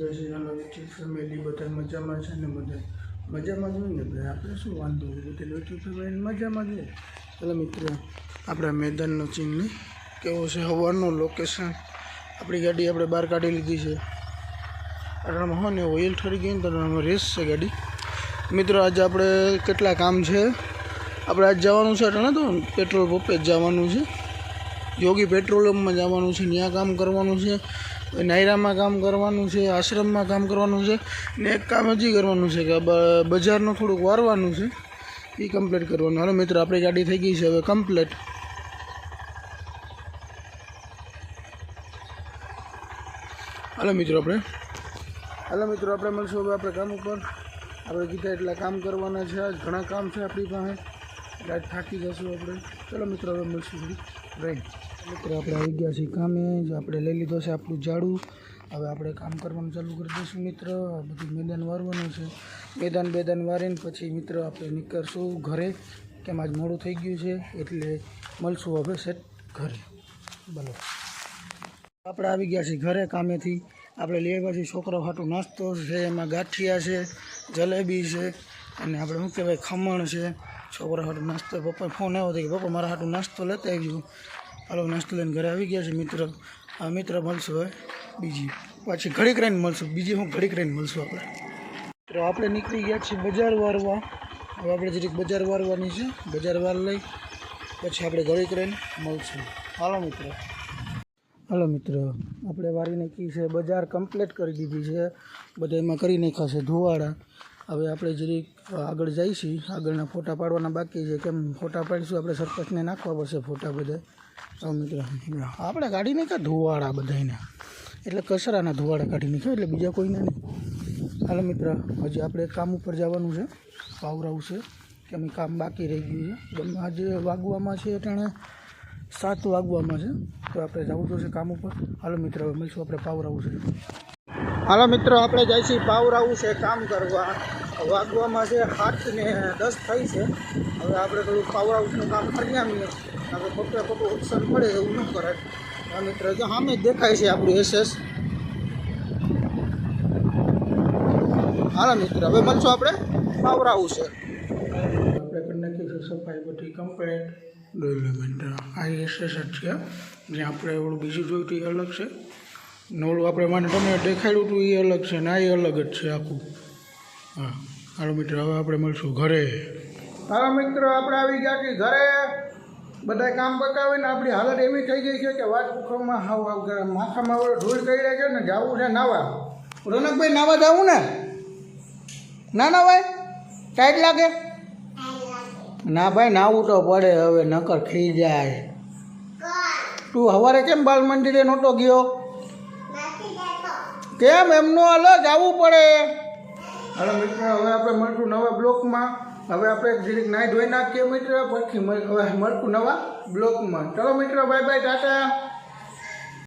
જય શ્રી રામ ફેમિલી બધા મજામાં છે ને બધા મજામાં જ હોય ને ભાઈ આપણે શું વાંધો હોય એટલે યુટ્યુબ ફેમિલી મજામાં જ હોય. ચાલો મિત્રો આપણે મેદાનનો ચિહ્ન કેવો છે હવાનું લોકેશન આપણી ગાડી આપણે બહાર કાઢી લીધી છે. આમાં હોય ને ઓઇલ ઠરી ગઈ ને તો આમાં રેસ છે ગાડી. મિત્રો આજે આપણે કેટલા કામ છે. આપણે આજ જવાનું છે એટલે તો પેટ્રોલ પંપે જ જવાનું છે. યોગી પેટ્રોલિયમમાં જવાનું છે. ત્યાં કામ કરવાનું છે. નાયરામાં કામ કરવાનું છે. આશ્રમમાં કામ કરવાનું છે. ને એક કામ હજી કરવાનું છે કે બજારનું થોડુંક વારવાનું છે. એ કમ્પ્લીટ કરવાનું. હાલો મિત્રો આપણી ગાડી થઈ ગઈ છે હવે કમ્પ્લીટ. હાલો મિત્રો આપણે મળશું હવે આપણે કામ ઉપર. આપણે કીધા એટલા કામ કરવાના છે. આજ ઘણા કામ છે આપણી પાસે એટલે આજ થાકી જશું આપણે. ચાલો મિત્રો હવે મળશું રહી. મિત્રો આપણે આવી ગયા છીએ કામે. જો આપણે લઈ લીધો છે આપણું ઝાડું. હવે આપણે કામ કરવાનું ચાલુ કરી દઈશું મિત્રો. બધું મેદાન વારવાનું છે. મેદાન વારીને પછી મિત્રો આપણે નીકળશું ઘરે. કેમ આજ મોડું થઈ ગયું છે એટલે મળશું હવે સેટ ઘરે. બોલો આપણે આવી ગયા છીએ ઘરે કામેથી. આપણે લઈ આવ્યા છીએ છોકરાઓ હાટું નાસ્તો છે. એમાં ગાંઠિયા છે, જલેબી છે અને આપણે શું કહેવાય ખમણ છે. છોકરા હાટું નાસ્તો પપ્પા ફોન આવ્યો હતો કે પપ્પા મારા હાટું નાસ્તો લેતા આવજો. હાલો નાસ્તો લઈને ઘરે આવી ગયા છે મિત્રો. આ મિત્ર મળશું હવે બીજી પાછી ઘડીક રહીને મળશું. બીજી હું ઘડીક રહીને મળશું આપણે. તો આપણે નીકળી ગયા છીએ બજાર વારવા. હવે આપણે જરીક બજાર વારવાની છે. બજાર વાર લઈ પછી આપણે ઘડીક રહીને મળશું. હાલો મિત્રો આપણે વારી નાખી છે. બજાર કમ્પ્લીટ કરી દીધી છે. બધા એમાં કરી નાખ્યા છે ધોવાડા. હવે આપણે જરીક આગળ જઈશું. આગળના ફોટા પાડવાના બાકી છે. કેમ ફોટા પાડીશું આપણે સરપંચને નાખવા પડશે ફોટા બધા. મિત્રો આપણે કાઢી નાખ્યા ધોવાડા બધાને એટલે કચરાના ધોવાડા કાઢી નાખ્યા એટલે બીજા કોઈને નહીં. હાલો મિત્ર હજી આપણે કામ ઉપર જવાનું છે. પાવરાવું છે કેમ કામ બાકી રહી ગયું છે. આજે વાગવામાં છે એટલે 7 વાગવામાં છે તો આપણે જવું તો છે કામ ઉપર. હાલો મિત્ર હવે મળશું આપણે પાવરાવું છે. હાલો મિત્રો આપણે જઈશું પાવરાવું છે કામ કરવા. વાગવામાં છે 7:10 થઈ છે. હવે આપણે થોડું પાવરાઉસનું કામ કરી આવીએ. આપણે ખોટું ઓપ્શન પડે એવું ન કરાય. હા મિત્ર જો સામે જ દેખાય છે આપણું SS. હાલો મિત્ર હવે મળશું આપણે પાવરાવું છે. આપણે કરી નાખી છે સફાઈ બધી કમ્પ્લીટ. આ SS જ છે. જ્યાં આપણે એવડું બીજું જોયું હતું એ અલગ છે. નોળું આપણે મને તમને દેખાડ્યું હતું એ અલગ છે ને આ એ અલગ જ છે આખું. હા હાલો મિત્રો હવે આપણે મળશું ઘરે. હાલો મિત્રો આપણે આવી ગયા છીએ ઘરે. બધા કામ પતાવીને આપણી હાલત એવી થઈ ગઈ છે કે વાત પૂછવામાં માથામાં ધૂળ કરી રહે છે ને જવું છે નાવા. રોનકભાઈ નાવા જવું ને? ના ભાઈ ટાઈટ લાગે? ના ભાઈ નાવું તો પડે હવે નકર ખી જાય. તું સવારે કેમ બાલ મંદિરે નહોતો ગયો? કેમ એમનો હાલો જવું પડે. હાલો મિત્ર હવે આપણે મળશું નવા બ્લોકમાં. હવે આપણે જરીક નાહી ધોઈ નાખીએ મિત્ર પછી હવે મળશું નવા બ્લોકમાં. ચલો મિત્ર બાય બાય ટાટા.